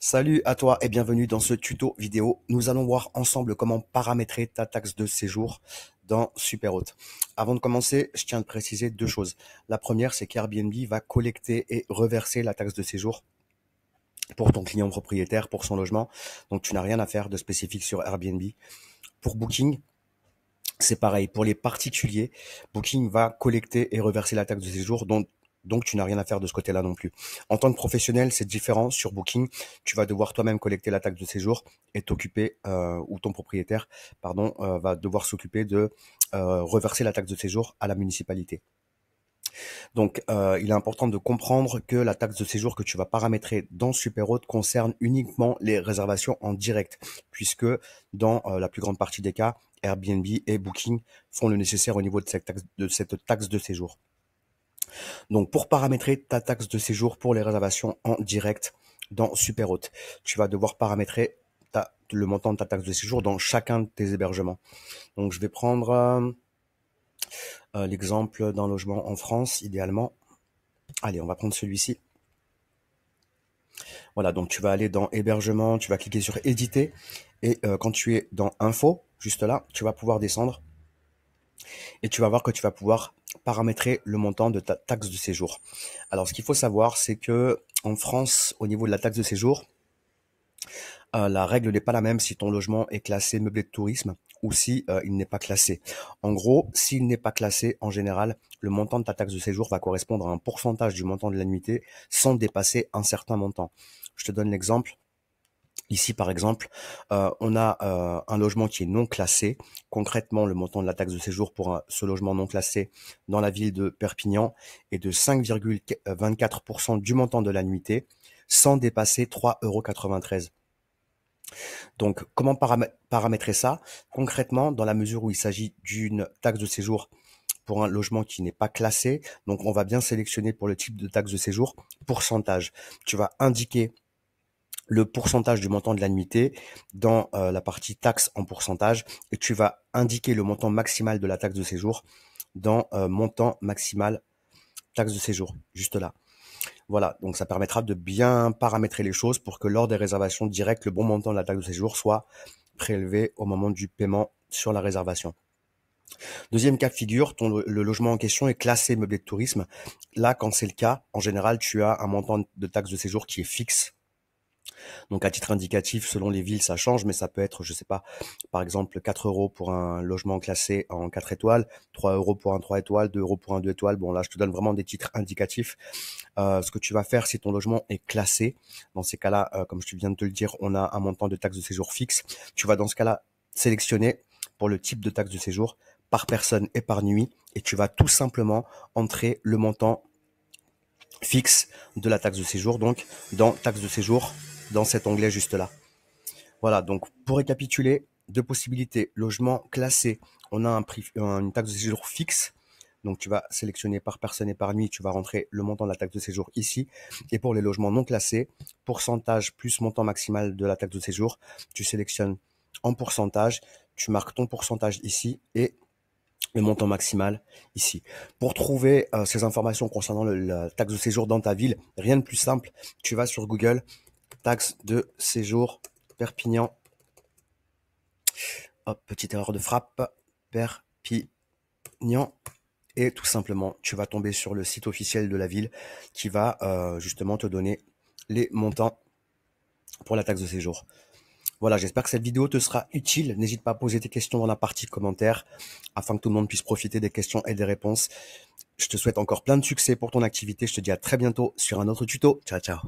Salut à toi et bienvenue dans ce tuto vidéo. Nous allons voir ensemble comment paramétrer ta taxe de séjour dans Superhôte. Avant de commencer, je tiens à te préciser deux choses. La première, c'est qu'Airbnb va collecter et reverser la taxe de séjour pour ton client propriétaire, pour son logement. Donc tu n'as rien à faire de spécifique sur Airbnb. Pour Booking, c'est pareil. Pour les particuliers, Booking va collecter et reverser la taxe de séjour, donc tu n'as rien à faire de ce côté-là non plus. En tant que professionnel, c'est différent. Sur Booking, tu vas devoir toi-même collecter la taxe de séjour et t'occuper, ou ton propriétaire, pardon, va devoir s'occuper de reverser la taxe de séjour à la municipalité. Donc, il est important de comprendre que la taxe de séjour que tu vas paramétrer dans Superhôte concerne uniquement les réservations en direct, puisque dans la plus grande partie des cas, Airbnb et Booking font le nécessaire au niveau de cette taxe de séjour. Donc, pour paramétrer ta taxe de séjour pour les réservations en direct dans Superhôte, tu vas devoir paramétrer le montant de ta taxe de séjour dans chacun de tes hébergements. Donc, je vais prendre l'exemple d'un logement en France, idéalement. Allez, on va prendre celui-ci. Voilà, donc tu vas aller dans hébergement, tu vas cliquer sur éditer et quand tu es dans info, juste là, tu vas pouvoir descendre et tu vas voir que tu vas pouvoir paramétrer le montant de ta taxe de séjour. Alors, ce qu'il faut savoir, c'est que en France, au niveau de la taxe de séjour, la règle n'est pas la même si ton logement est classé meublé de tourisme ou si il n'est pas classé. En gros, s'il n'est pas classé, en général, le montant de ta taxe de séjour va correspondre à un pourcentage du montant de la nuitée sans dépasser un certain montant. Je te donne l'exemple. Ici, par exemple, on a un logement qui est non classé. Concrètement, le montant de la taxe de séjour pour ce logement non classé dans la ville de Perpignan est de 5,24% du montant de la nuitée, sans dépasser 3,93 €. Donc, comment paramétrer ça? Concrètement, dans la mesure où il s'agit d'une taxe de séjour pour un logement qui n'est pas classé, donc on va bien sélectionner pour le type de taxe de séjour pourcentage. Tu vas indiquer le pourcentage du montant de l'annuité dans la partie taxe en pourcentage et tu vas indiquer le montant maximal de la taxe de séjour dans montant maximal taxe de séjour, juste là. Voilà, donc ça permettra de bien paramétrer les choses pour que lors des réservations directes, le bon montant de la taxe de séjour soit prélevé au moment du paiement sur la réservation. Deuxième cas de figure, le logement en question est classé meublé de tourisme. Là, quand c'est le cas, en général, tu as un montant de taxe de séjour qui est fixe. Donc à titre indicatif, selon les villes, ça change, mais ça peut être, je sais pas, par exemple 4 € pour un logement classé en 4 étoiles, 3 € pour un 3 étoiles, 2 € pour un 2 étoiles. Bon là, je te donne vraiment des titres indicatifs. Ce que tu vas faire si ton logement est classé, dans ces cas-là, comme je viens de te le dire, on a un montant de taxe de séjour fixe. Tu vas dans ce cas-là sélectionner pour le type de taxe de séjour par personne et par nuit, et tu vas tout simplement entrer le montant fixe de la taxe de séjour, donc dans taxe de séjour, dans cet onglet juste là. Voilà, donc pour récapituler, deux possibilités. Logement classé, on a une taxe de séjour fixe. Donc tu vas sélectionner par personne et par nuit, tu vas rentrer le montant de la taxe de séjour ici. Et pour les logements non classés, pourcentage plus montant maximal de la taxe de séjour, tu sélectionnes en pourcentage, tu marques ton pourcentage ici et le montant maximal ici. Pour trouver ces informations concernant la taxe de séjour dans ta ville, rien de plus simple, tu vas sur Google, taxe de séjour Perpignan. Hop, petite erreur de frappe, Perpignan. Et tout simplement, tu vas tomber sur le site officiel de la ville qui va justement te donner les montants pour la taxe de séjour. Voilà, j'espère que cette vidéo te sera utile. N'hésite pas à poser tes questions dans la partie commentaires afin que tout le monde puisse profiter des questions et des réponses. Je te souhaite encore plein de succès pour ton activité. Je te dis à très bientôt sur un autre tuto. Ciao, ciao.